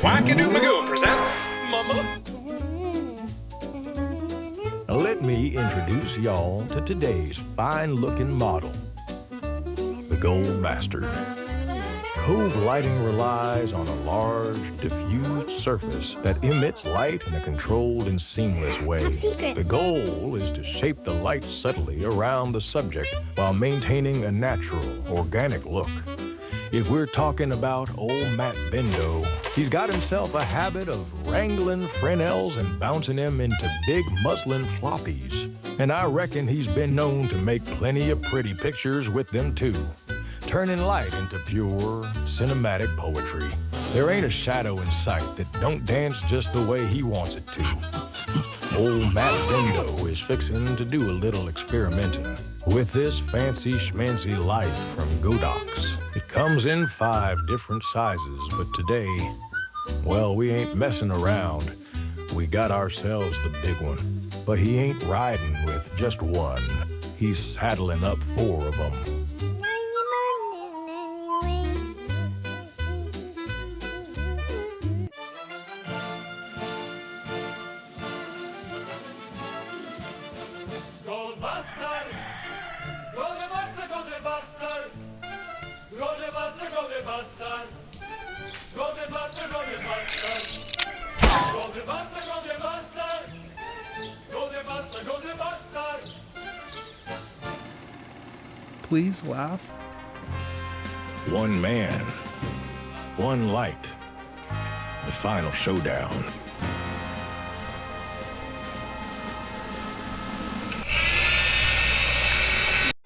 Wackadoo Magoo presents Mama. Let me introduce y'all to today's fine-looking model, the Gold Bastard. Cove lighting relies on a large, diffused surface that emits light in a controlled and seamless way. Top secret. The goal is to shape the light subtly around the subject while maintaining a natural, organic look. If we're talking about old Matt Bendo, he's got himself a habit of wrangling Fresnels and bouncing them into big muslin floppies. And I reckon he's been known to make plenty of pretty pictures with them too, turning light into pure cinematic poetry. There ain't a shadow in sight that don't dance just the way he wants it to. Old Matt Bendo is fixing to do a little experimenting with this fancy schmancy light from Godox. It comes in 5 different sizes, but today, well, we ain't messing around. We got ourselves the big one. But he ain't riding with just one. He's saddling up 4 of them. Please laugh. One man, one light. The final showdown.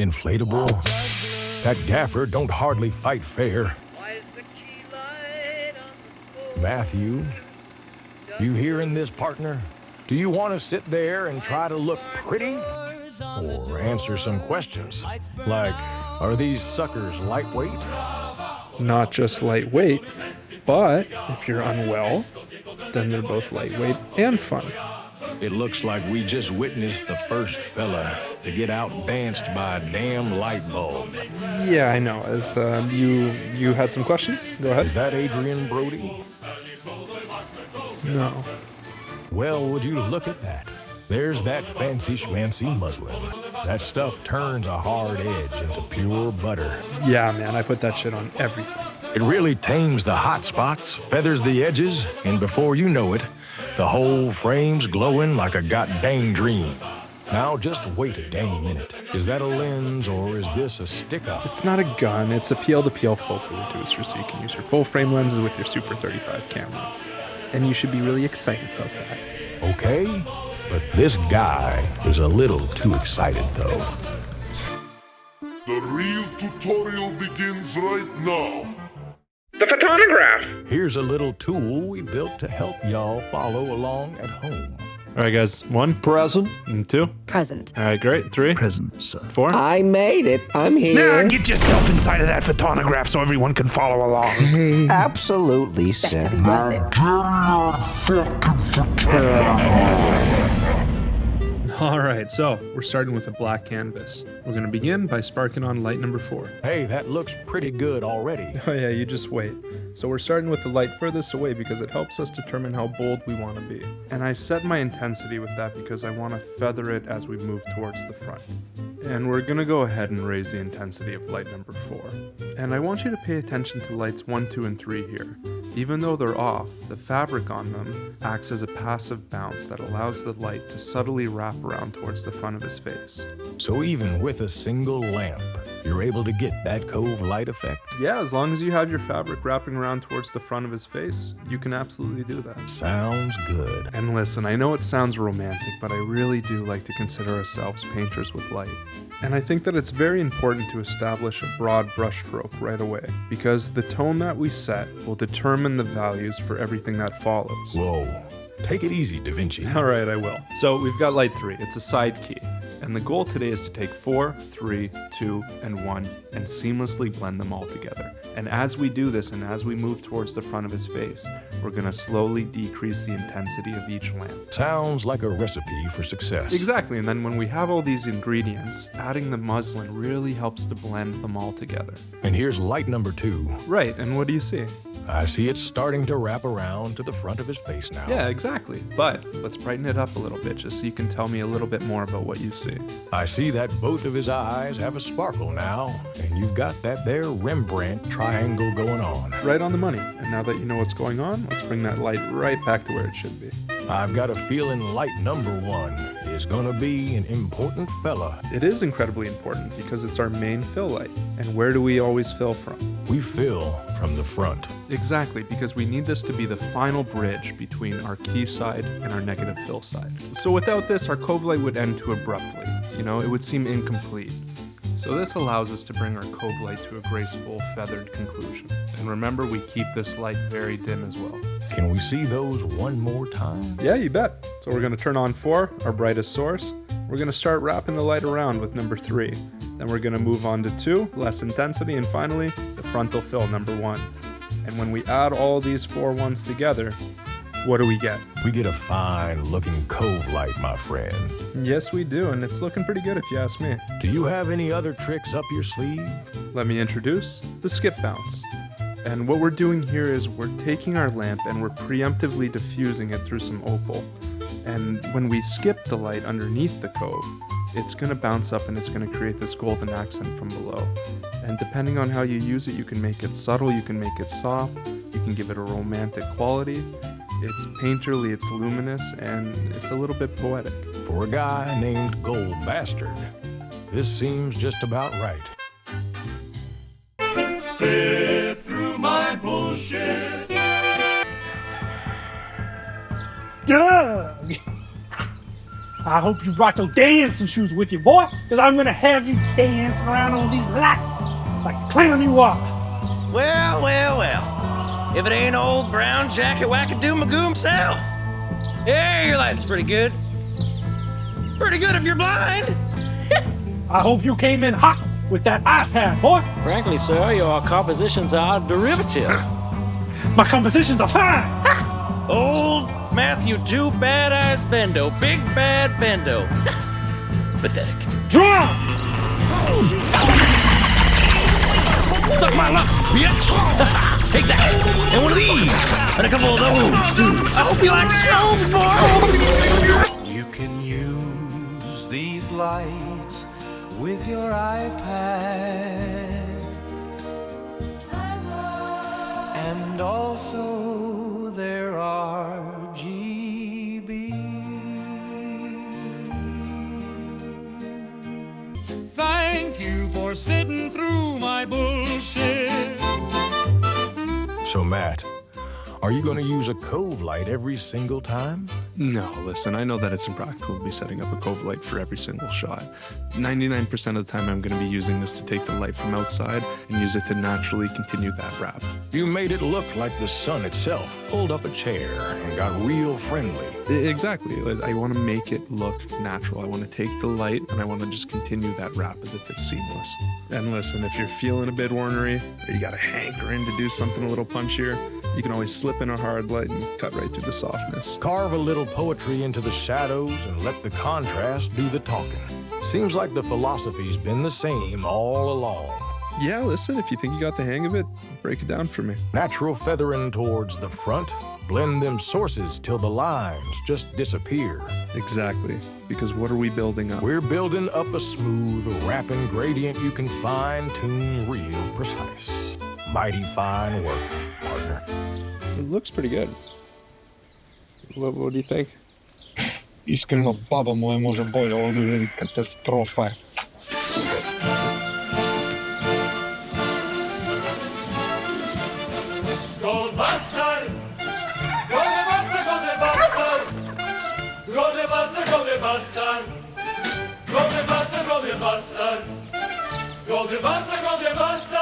Inflatable? That gaffer don't hardly fight fair. Matthew, you hearing this, partner? Do you want to sit there and try to look pretty? Or answer some questions, like, are these suckers lightweight? Not just lightweight, but if you're unwell, then they're both lightweight and fun. It looks like we just witnessed the first fella to get outdanced by a damn light bulb. Yeah, I know. As you had some questions? Go ahead. Is that Adrian Brody? No. Well, would you look at that? There's that fancy schmancy muslin. That stuff turns a hard edge into pure butter. Yeah, man, I put that shit on everything. It really tames the hot spots, feathers the edges, and before you know it, the whole frame's glowing like a goddamn dream. Now just wait a dang minute. Is that a lens or is this a stick-up? It's not a gun, it's a peel-to-peel focal reducer, so you can use your full-frame lenses with your Super 35 camera. And you should be really excited about that. Okay, but this guy is a little too excited, though. The real tutorial begins right now. The photograph. Here's a little tool we built to help y'all follow along at home. All right, guys. 1. Present. And 2. Present. All right, great. 3. Present, sir. 4. I made it. I'm here. Now get yourself inside of that photograph so everyone can follow along. Absolutely, sir. Better be worth it. All right, so we're starting with a black canvas. We're going to begin by sparking on light number 4. Hey, that looks pretty good already. Oh yeah, you just wait. So we're starting with the light furthest away because it helps us determine how bold we want to be. And I set my intensity with that because I want to feather it as we move towards the front. And we're going to go ahead and raise the intensity of light number 4. And I want you to pay attention to lights 1, 2, and 3 here. Even though they're off, the fabric on them acts as a passive bounce that allows the light to subtly wrap around towards the front of his face. So even with a single lamp, you're able to get that Cove light effect? Yeah, as long as you have your fabric wrapping around towards the front of his face, you can absolutely do that. Sounds good. And listen, I know it sounds romantic, but I really do like to consider ourselves painters with light. And I think that it's very important to establish a broad brushstroke right away, because the tone that we set will determine the values for everything that follows. Whoa. Take it easy, Da Vinci. All right, I will. So we've got light 3. It's a side key. And the goal today is to take 4, 3, 2, and 1 and seamlessly blend them all together. And as we do this and as we move towards the front of his face, we're going to slowly decrease the intensity of each lamp. Sounds like a recipe for success. Exactly, and then when we have all these ingredients, adding the muslin really helps to blend them all together. And here's light number 2. Right, and what do you see? I see it starting to wrap around to the front of his face now. Yeah, exactly. But let's brighten it up a little bit just so you can tell me a little bit more about what you see. I see that both of his eyes have a sparkle now, and you've got that there Rembrandt triangle going on. Right on the money. And now that you know what's going on, let's bring that light right back to where it should be. I've got a feeling light number 1 is gonna be an important fella. It is incredibly important because it's our main fill light. And where do we always fill from? We fill from the front. Exactly, because we need this to be the final bridge between our key side and our negative fill side. So without this, our Cove light would end too abruptly. It would seem incomplete. So this allows us to bring our Cove light to a graceful, feathered conclusion. And remember, we keep this light very dim as well. Can we see those one more time? Yeah, you bet. So we're going to turn on 4, our brightest source. We're going to start wrapping the light around with number 3. Then we're going to move on to 2, less intensity, and finally, the frontal fill, number 1. And when we add all these 4 ones together, what do we get? We get a fine-looking Cove light, my friend. Yes, we do, and it's looking pretty good if you ask me. Do you have any other tricks up your sleeve? Let me introduce the skip bounce. And what we're doing here is we're taking our lamp and we're preemptively diffusing it through some opal. And when we skip the light underneath the Cove, it's going to bounce up and it's going to create this golden accent from below. And depending on how you use it, you can make it subtle, you can make it soft, you can give it a romantic quality. It's painterly, it's luminous, and it's a little bit poetic. For a guy named Gold Bastard, this seems just about right. Sit through my bullshit. Doug! I hope you brought your dancing shoes with you, boy, because I'm going to have you dancing around on these lights like a clown you are. Well, well, well. If it ain't old brown jacket wackadoo magoo himself. Yeah, your lighting's pretty good. Pretty good if you're blind. I hope you came in hot with that iPad, boy. Frankly, sir, your compositions are derivative. My compositions are fine. Old Matthew Two Bad Eyes Bendo, Big Bad Bendo. Pathetic. Drum! Suck my lucks, bitch! Take that! And one of these! And a couple of those, too! I hope you like strobes, boy! You can use these lights with your iPad. And also there are GB. Thank you for sitting through my bullshit. So, Matt, are you going to use a Cove light every single time? No, listen, I know that it's impractical to be setting up a Cove light for every single shot. 99% of the time I'm going to be using this to take the light from outside and use it to naturally continue that wrap. You made it look like the sun itself pulled up a chair and got real friendly. Exactly. I want to make it look natural. I want to take the light and I want to just continue that wrap as if it's seamless. And listen, if you're feeling a bit ornery or you got a hankering to do something a little punchier, you can always slip in a hard light and cut right through the softness. Carve a little poetry into the shadows and let the contrast do the talking. Seems like the philosophy's been the same all along. Yeah, listen, if you think you got the hang of it, break it down for me. Natural feathering towards the front, blend them sources till the lines just disappear. Exactly, because what are we building up? We're building up a smooth, wrapping gradient you can fine-tune real precise. Mighty fine work, partner. It looks pretty good. What do you think? Iskreno, baba moja može bolje, ovdje uredi katastrofa. Goldbuster! Goldbuster, Goldbuster! Goldbuster, Goldbuster! Goldbuster, Goldbuster! Goldbuster, Goldbuster!